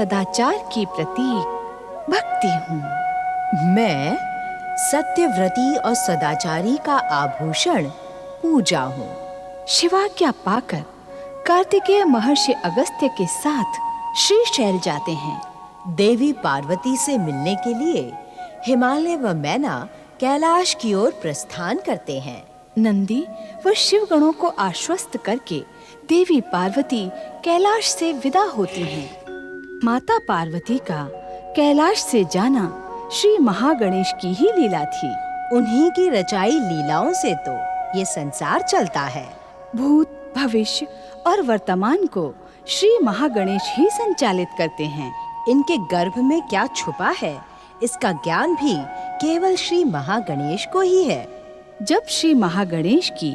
सदाचार की प्रतीक भक्ति हूँ। मैं सत्यव्रती और सदाचारी का आभूषण पूजा हूँ। शिवाज्ञा पाकर कार्तिकेय महर्षि अगस्त्य के साथ श्रीशैल जाते हैं। देवी पार्वती से मिलने के लिए हिमालय व मैना कैलाश की ओर प्रस्थान करते हैं। नंदी व शिवगणों को आश्वस्त करके देवी पार्वती कैलाश से विदा होती हैं। माता पार्वती का कैलाश से जाना श्री महागणेश की ही लीला थी। उन्हीं की रचाई लीलाओं से तो ये संसार चलता है। भूत, भविष्य और वर्तमान को श्री महागणेश ही संचालित करते हैं। इनके गर्भ में क्या छुपा है, इसका ज्ञान भी केवल श्री महागणेश को ही है। जब श्री महागणेश की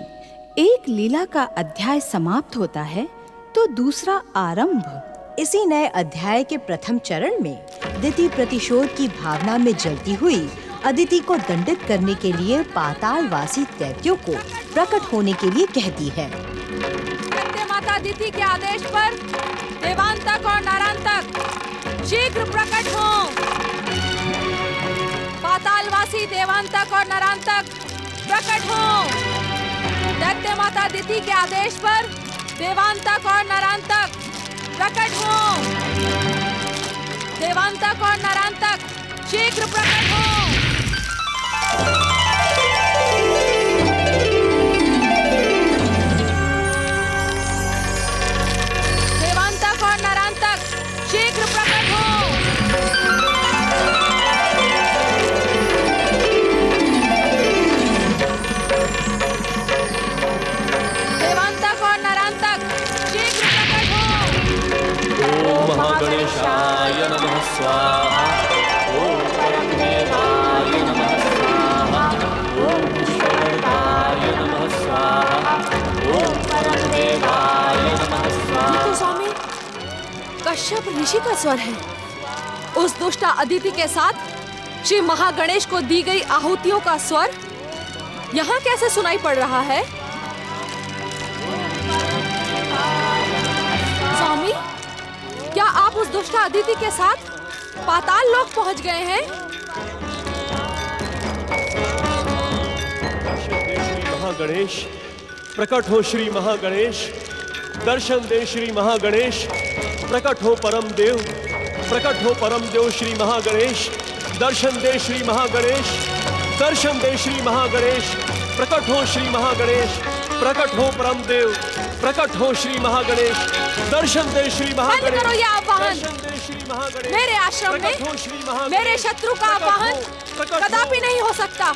एक लीला का अध्याय समाप्त होता है तो दूसरा आरंभ। इसी नए अध्याय के प्रथम चरण में दिति प्रतिशोध की भावना में जलती हुई अदिति को दंडित करने के लिए पातालवासी दैत्यों को प्रकट होने के लिए कहती है। सत्य माता दिति के आदेश पर देवांतक और नरांतक शीघ्र प्रकट हो। पातालवासी देवांतक और नरांतक प्रकट हो। दैत्य माता दिति के आदेश पर देवांतक और नरांतक प्रकट हो। देवांतक और नरांतक शीघ्र प्रकट हो। देवांतक और नरांतक शीघ्र प्रकट हो। देवांतक और नरांतक शीघ्र प्रकट हो। ओम महागणेशाय नमः स्वाहा। ओम परमदेवाय नमः स्वाहा। ओम विश्वकर्ताय नमः स्वाहा। ओम परमदेवाय नमः स्वाहा। तो स्वामी, कश्यप ऋषि का स्वर है। उस दुष्टा अदिति के साथ श्री महागणेश को दी गई आहुतियों का स्वर यहाँ कैसे सुनाई पड़ रहा है? स्वामी, क्या आप उस दुष्टा अदिति के साथ पाताल लोक पहुँच गए हैं? श्री महागणेश प्रकट हो। श्री महागणेश दर्शन दे। श्री महागणेश प्रकट हो। परम देव प्रकट हो। परम देव श्री महागणेश दर्शन दे। श्री महागणेश दर्शन दे। श्री महागणेश प्रकट हो। श्री महागणेश प्रकट हो। परम देव प्रकट हो। श्री महागणेश दर्शन दे। श्री महागणेश बंद करो ये आवाहन। श्री महागणेश मेरे आश्रम में मेरे शत्रु का आवाहन कदापि नहीं हो सकता।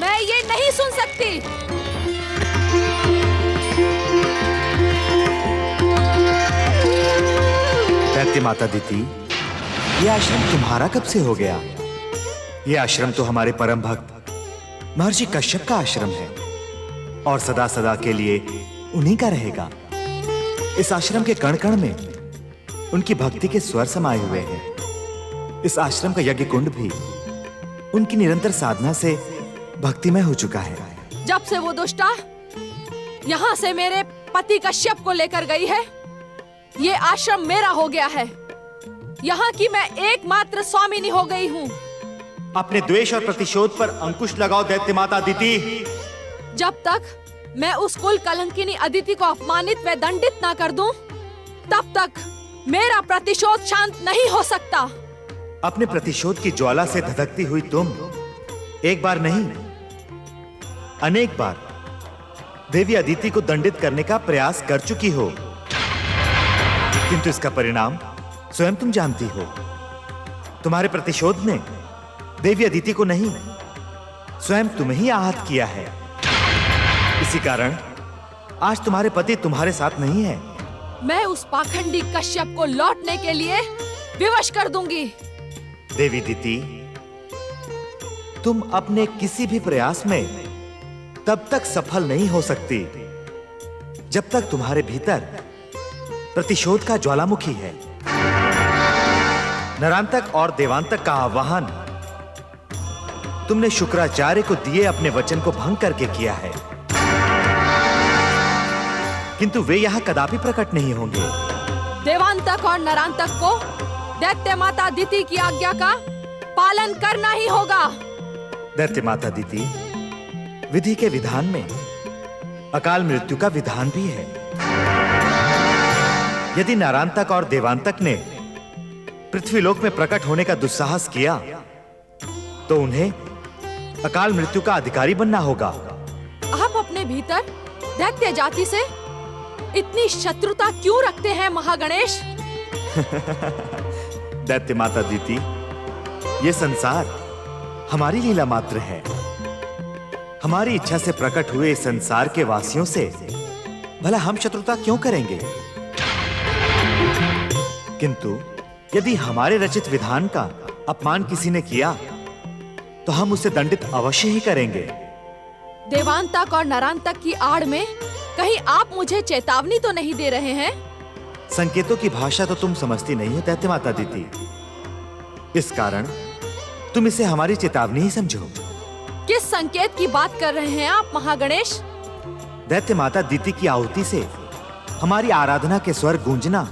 मैं ये नहीं सुन सकती। दैत्य माता दिति, ये आश्रम तुम्हारा कब से हो गया? ये आश्रम तो हमारे परम भक्त महर्षि कश्यप का आश्रम है और सदा सदा के लिए उन्हीं का रहेगा। इस आश्रम के कण कण में उनकी भक्ति के स्वर समाये हुए हैं। इस आश्रम का यज्ञ कुंड भी उनकी निरंतर साधना से भक्तिमय हो चुका है। जब से वो दुष्टा यहाँ से मेरे पति कश्यप को लेकर गई है, ये आश्रम मेरा हो गया है। यहाँ की मैं एकमात्र स्वामिनी हो गई हूँ। अपने द्वेष और प्रतिशोध पर अंकुश लगाओ दैत्य माता दिति। जब तक मैं उस कुल कलंकिनी अदिति को अपमानित व दंडित ना कर दूं, तब तक मेरा प्रतिशोध शांत नहीं हो सकता। अपने प्रतिशोध की ज्वाला से धधकती हुई तुम एक बार नहीं, अनेक बार देवी अदिति को दंडित करने का प्रयास कर चुकी हो, किंतु इसका परिणाम स्वयं तुम जानती हो। तुम्हारे प्रतिशोध ने देवी अदिति को नहीं, स्वयं तुम्हें ही आहत किया है। इसी कारण आज तुम्हारे पति तुम्हारे साथ नहीं है। मैं उस पाखंडी कश्यप को लौटने के लिए विवश कर दूंगी। देवी दिति, तुम अपने किसी भी प्रयास में तब तक सफल नहीं हो सकती जब तक तुम्हारे भीतर प्रतिशोध का ज्वालामुखी है। नरांतक और देवांतक का आह्वान तुमने शुक्राचार्य को दिए अपने वचन को भंग करके किया है, किंतु वे यहां कदापि प्रकट नहीं होंगे। देवांतक और नरांतक को दैत्य माता अदिति की आज्ञा का पालन करना ही होगा। दैत्य माता अदिति, विधि के विधान में अकाल मृत्यु का विधान भी है। यदि नारांतक और देवांतक ने पृथ्वीलोक में प्रकट होने का दुस्साहस किया तो उन्हें अकाल मृत्यु का अधिकारी बनना होगा। आप अपने भीतर दैत्य जाति से इतनी शत्रुता क्यों रखते हैं महागणेश? दैत्य माता अदिति, ये संसार हमारी लीला मात्र है। हमारी इच्छा से प्रकट हुए इस संसार के वासियों से भला हम शत्रुता क्यों करेंगे? किंतु यदि हमारे रचित विधान का अपमान किसी ने किया तो हम उसे दंडित अवश्य ही करेंगे। देवांतक और नरांतक की आड़ में कहीं आप मुझे चेतावनी तो नहीं दे रहे हैं? संकेतों की भाषा तो तुम समझती नहीं हो दैत्य माता अदिति, इस कारण तुम इसे हमारी चेतावनी ही समझो। किस संकेत की बात कर रहे हैं आप महागणेश? दैत्य माता अदिति की आहुति से हमारी आराधना के स्वर गूंजना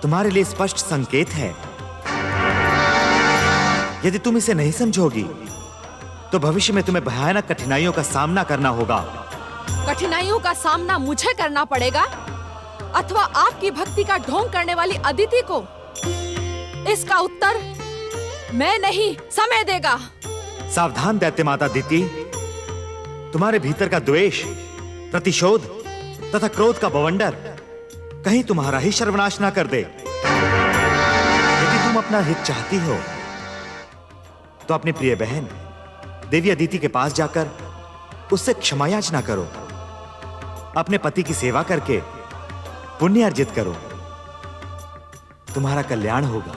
तुम्हारे लिए स्पष्ट संकेत है। यदि तुम इसे नहीं समझोगी तो भविष्य में तुम्हें भयानक कठिनाइयों का सामना करना होगा। कठिनाइयों का सामना मुझे करना पड़ेगा अथवा आपकी भक्ति का ढोंग करने वाली अदिति को? इसका उत्तर मैं नहीं, समय देगा। सावधान दैत्य माता अदिति, तुम्हारे भीतर का द्वेष, प्रतिशोध तथा क्रोध का बवंडर कहीं तुम्हारा ही सर्वनाश ना कर दे। यदि तुम अपना हित चाहती हो तो अपनी प्रिय बहन देवी अदिति के पास जाकर उससे क्षमा याचना करो। अपने पति की सेवा करके पुण्य अर्जित करो, तुम्हारा कल्याण होगा।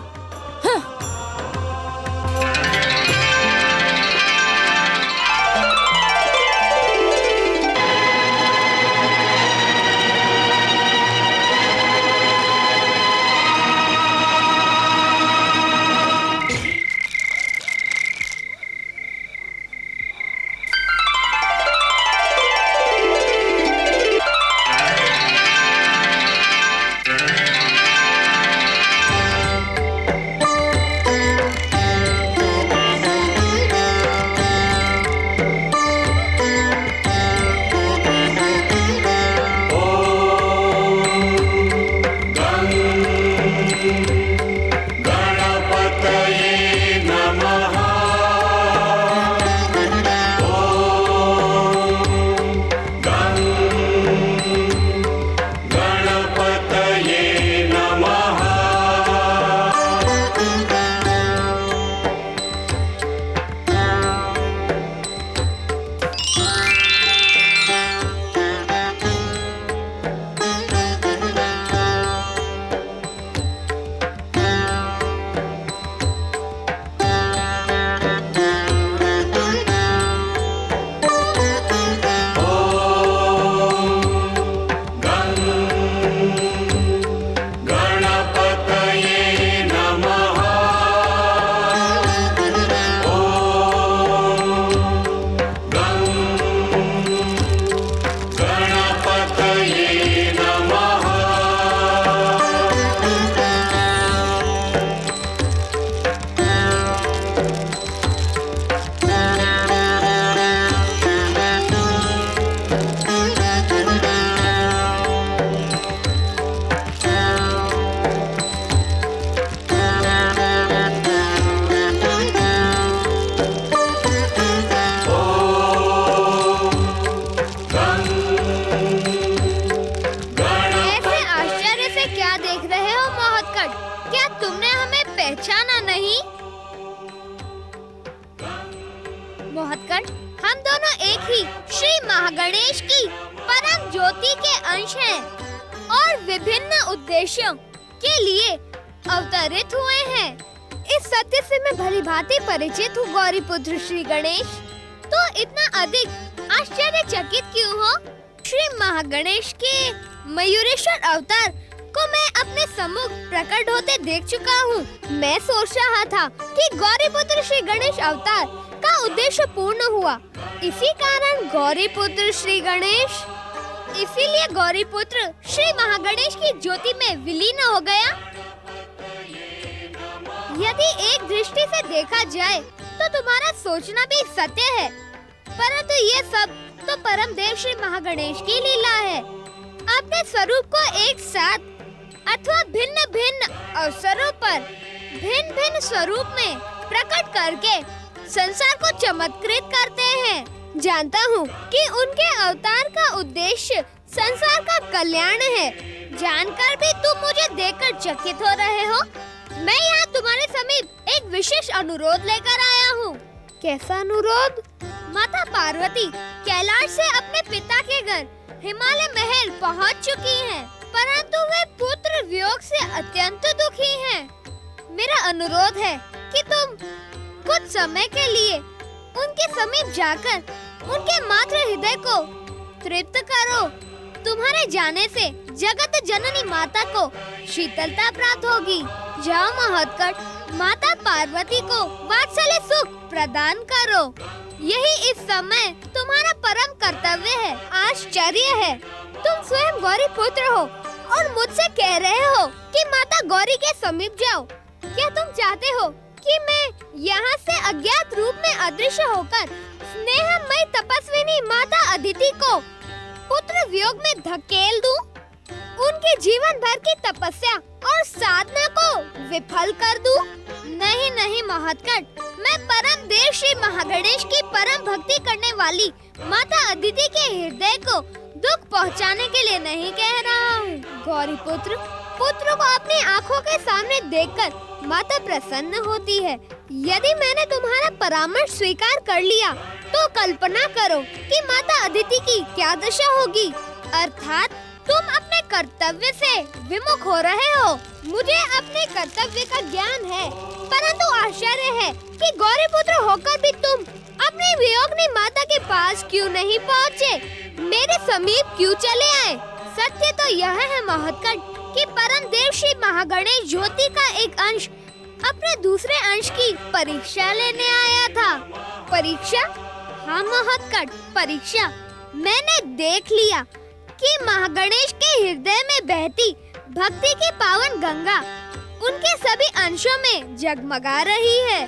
मोहतकट, हम दोनों एक ही श्री महागणेश की परम ज्योति के अंश हैं और विभिन्न उद्देश्यों के लिए अवतरित हुए हैं। इस सत्य से मैं भली भांति परिचित हूँ गौरी पुत्र श्री गणेश। तो इतना अधिक आश्चर्यचकित क्यों हो? श्री महागणेश के मयूरेश्वर अवतार को मैं अपने सम्मुख प्रकट होते देख चुका हूँ। मैं सोच रहा था कि गौरी पुत्र श्री गणेश अवतार का उद्देश्य पूर्ण हुआ, इसी कारण गौरी पुत्र श्री गणेश, इसीलिए गौरी पुत्र श्री महागणेश की ज्योति में विलीन हो गया। यदि एक दृष्टि से देखा जाए तो तुम्हारा सोचना भी सत्य है, परंतु ये सब तो परम देव श्री महागणेश की लीला है। अपने स्वरूप को एक साथ अथवा भिन्न भिन्न अवसरों पर भिन्न भिन्न स्वरूप में प्रकट करके संसार को चमत्कृत करते हैं। जानता हूँ कि उनके अवतार का उद्देश्य संसार का कल्याण है। जानकर भी तुम मुझे देखकर चकित हो रहे हो। मैं यहाँ तुम्हारे समीप एक विशेष अनुरोध लेकर आया हूँ। कैसा अनुरोध? माता पार्वती कैलाश से अपने पिता के घर हिमालय महल पहुँच चुकी हैं, परंतु वे पुत्र वियोग से अत्यंत दुखी हैं। मेरा अनुरोध है कि तुम कुछ समय के लिए उनके समीप जाकर उनके मातृ हृदय को तृप्त करो। तुम्हारे जाने से जगत जननी माता को शीतलता प्राप्त होगी। जाओ महोत्कट, माता पार्वती को वात्सल्य सुख प्रदान करो। यही इस समय तुम्हारा परम कर्तव्य है। आश्चर्य है, तुम स्वयं गौरी पुत्र हो और मुझसे कह रहे हो कि माता गौरी के समीप जाओ। क्या तुम चाहते हो कि मैं यहाँ से अज्ञात रूप में अदृश्य होकर स्नेहमयी तपस्विनी माता अदिति को पुत्र वियोग में धकेल दूं? उनके जीवन भर की तपस्या और साधना को विफल कर दूं? नहीं नहीं महोत्कट, मैं परम देव श्री महागणेश की परम भक्ति करने वाली माता अदिति के हृदय को दुख पहुंचाने के लिए नहीं कह रहा हूँ। गौरी पुत्र को अपनी आँखों के सामने देखकर माता प्रसन्न होती है। यदि मैंने तुम्हारा परामर्श स्वीकार कर लिया तो कल्पना करो कि माता अदिति की क्या दशा होगी। अर्थात तुम अपने कर्तव्य से विमुख हो रहे हो। मुझे अपने कर्तव्य का ज्ञान है, परंतु आश्चर्य है कि गौरी पुत्र होकर भी तुम अपनी वियोगिनी माता के पास क्यों नहीं पहुँचे, मेरे समीप क्यों चले आए। सत्य तो यह है महोत्कट कि परम देव श्री महागणेश ज्योति का एक अंश अपने दूसरे अंश की परीक्षा लेने आया था। परीक्षा? हाँ महोत्कट, परीक्षा। मैंने देख लिया कि महागणेश के हृदय में बहती भक्ति की पावन गंगा उनके सभी अंशों में जगमगा रही है।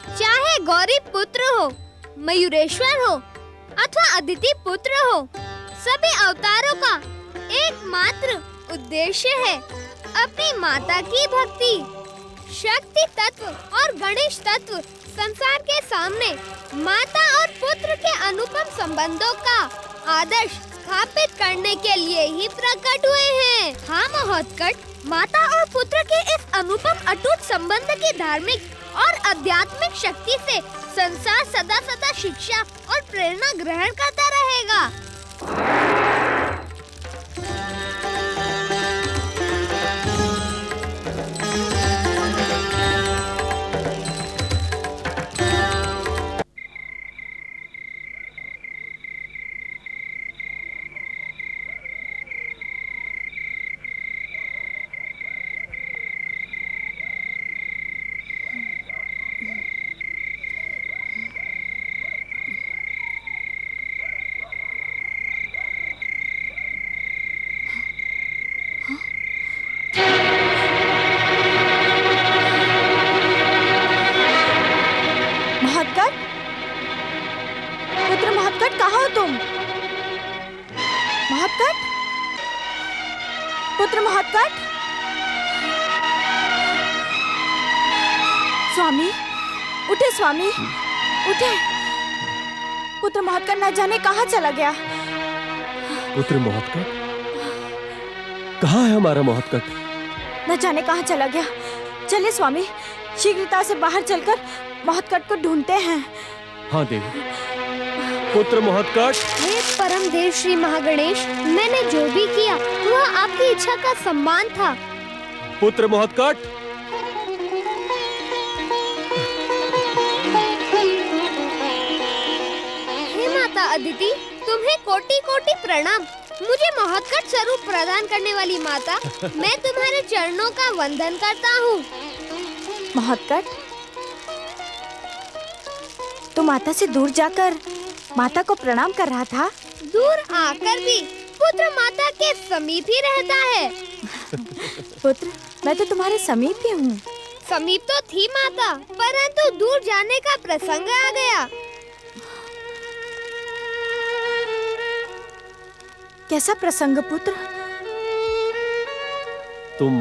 चाहे गौरी पुत्र हो, मयूरेश्वर हो अथवा अदिति पुत्र हो, सभी अवतारों का एकमात्र उद्देश्य है अपनी माता की भक्ति। शक्ति तत्व और गणेश तत्व संसार के सामने माता और पुत्र के अनुपम संबंधों का आदर्श स्थापित करने के लिए ही प्रकट हुए हैं। हाँ महोत्कट, माता और पुत्र के इस अनुपम अटूट संबंध की धार्मिक और आध्यात्मिक शक्ति से संसार सदा सदा शिक्षा और प्रेरणा ग्रहण करता रहेगा। कहाँ हो तुम? महोत्कट, पुत्र महोत्कट, स्वामी उठे, स्वामी उठे। पुत्र महोत्कट न जाने कहाँ चला गया। पुत्र महोत्कट? कहाँ है हमारा महोत्कट? न जाने कहाँ चला गया। चलिए स्वामी, शीघ्रता से बाहर चलकर महोत्कट को ढूंढते हैं। हाँ देवी। पुत्र महोत्कट। हे परम देव श्री महागणेश, मैंने जो भी किया वह आपकी इच्छा का सम्मान था। पुत्र महोत्कट। हे माता अदिति, तुम्हें कोटि कोटि प्रणाम। मुझे महोत्कट स्वरूप प्रदान करने वाली माता, मैं तुम्हारे चरणों का वंदन करता हूँ। महोत्कट, तू माता से दूर जाकर माता को प्रणाम कर रहा था। दूर आकर भी पुत्र माता के समीप ही रहता है। पुत्र, मैं तो तुम्हारे समीप ही हूँ। समीप तो थी माता, परंतु दूर जाने का प्रसंग आ गया। कैसा प्रसंग पुत्र? तुम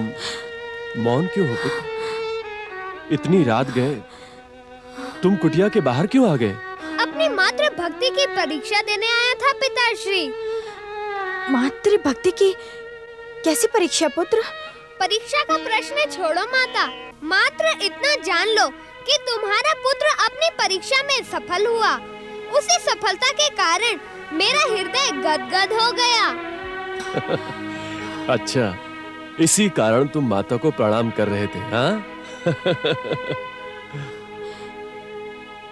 मौन क्यों हो पुत्र? इतनी रात गए, तुम कुटिया के बाहर क्यों आ गए? अपनी मातृ भक्ति की परीक्षा देने आया था पिताश्री। मातृ भक्ति की कैसी परीक्षा पुत्र? परीक्षा का प्रश्न छोड़ो माता, मात्र इतना जान लो कि तुम्हारा पुत्र अपनी परीक्षा में सफल हुआ। उसी सफलता के कारण मेरा हृदय गदगद हो गया। अच्छा, इसी कारण तुम माता को प्रणाम कर रहे थे, हाँ?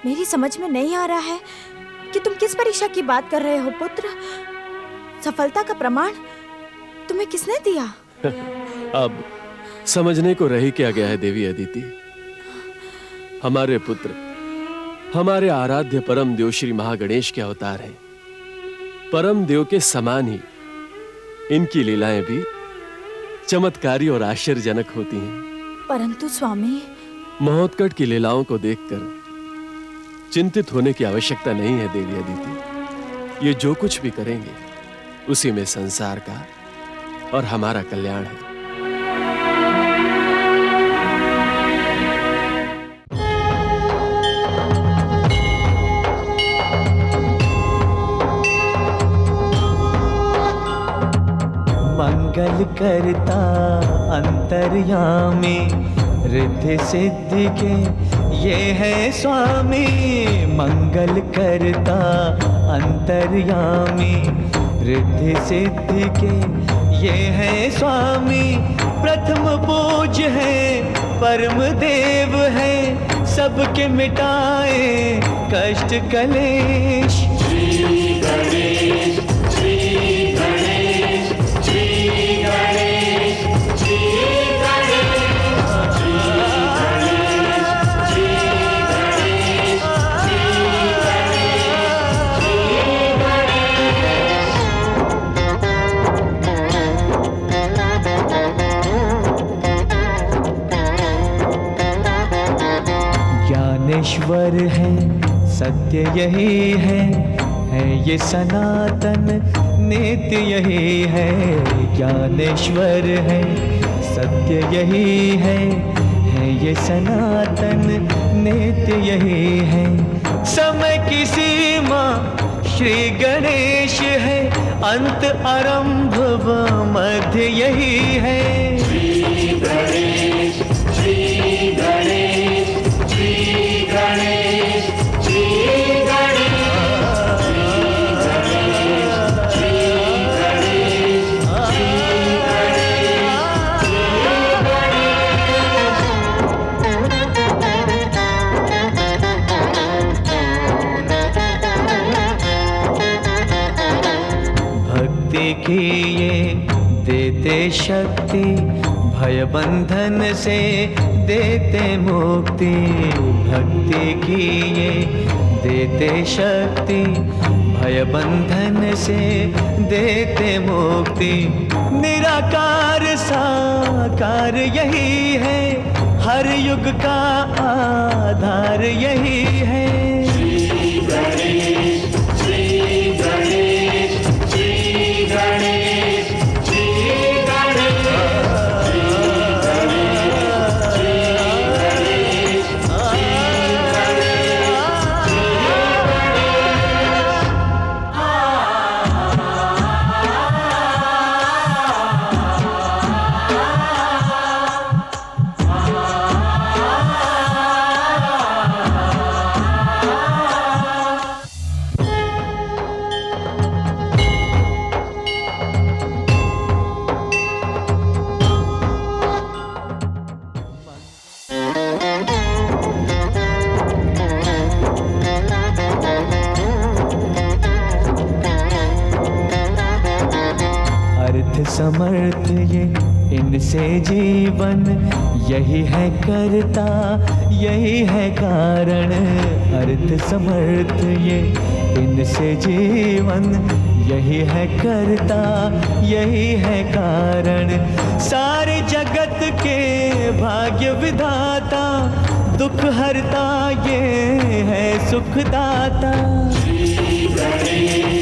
मेरी समझ में नहीं आ रहा है कि तुम किस परीक्षा की बात कर रहे हो पुत्र। सफलता का प्रमाण तुम्हें किसने दिया? अब समझने को रही क्या गया है देवी अदिति। हमारे पुत्र हमारे आराध्य परम देव श्री महागणेश के अवतार हैं। परम देव के समान ही इनकी लीलाएं भी चमत्कारी और आश्चर्यजनक होती हैं। परंतु स्वामी, महोत्कट की लीलाओं को देखकर चिंतित होने की आवश्यकता नहीं है देवी अदिति। ये जो कुछ भी करेंगे उसी में संसार का और हमारा कल्याण है। मंगल करता अंतर्यामी, रिद्धि सिद्धि के ये है स्वामी। मंगल करता अंतर्यामी, रिद्धि सिद्धि के ये है स्वामी। प्रथम पूज्य है, परम देव है, सबके मिटाए कष्ट कलेश। श्री गणेश, श्री गणेश, श्री गणेश, श्री गणेश, श्री गणेश, श्री गणेश, ज्ञानेश्वर है, सत्य यही है ये सनातन नित्य यही है। ज्ञानेश्वर है, सत्य यही है ये सनातन नित्य यही है। समय की सीमा श्री गणेश है, अंत आरंभ व मध्य यही है। श्री गणेश, श्री गणेश, श्री गणेश, श्री गणेश, की ये देते शक्ति, भय बंधन से देते मुक्ति। भक्ति की ये देते शक्ति, भय बंधन से देते मुक्ति। निराकार साकार यही है, हर युग का आधार यही है। श्री गणेश, श्री गणेश, श्री गणेश, श्री गणेश, श्री गणेश, श्री गणेश, श्री समर्थ ये इनसे जीवन, यही है करता यही है कारण। अर्थ समर्थ ये इनसे जीवन, यही है करता, यही है कारण। सारे जगत के भाग्य विधाता, दुख हरता ये है सुखदाता। श्री गणेश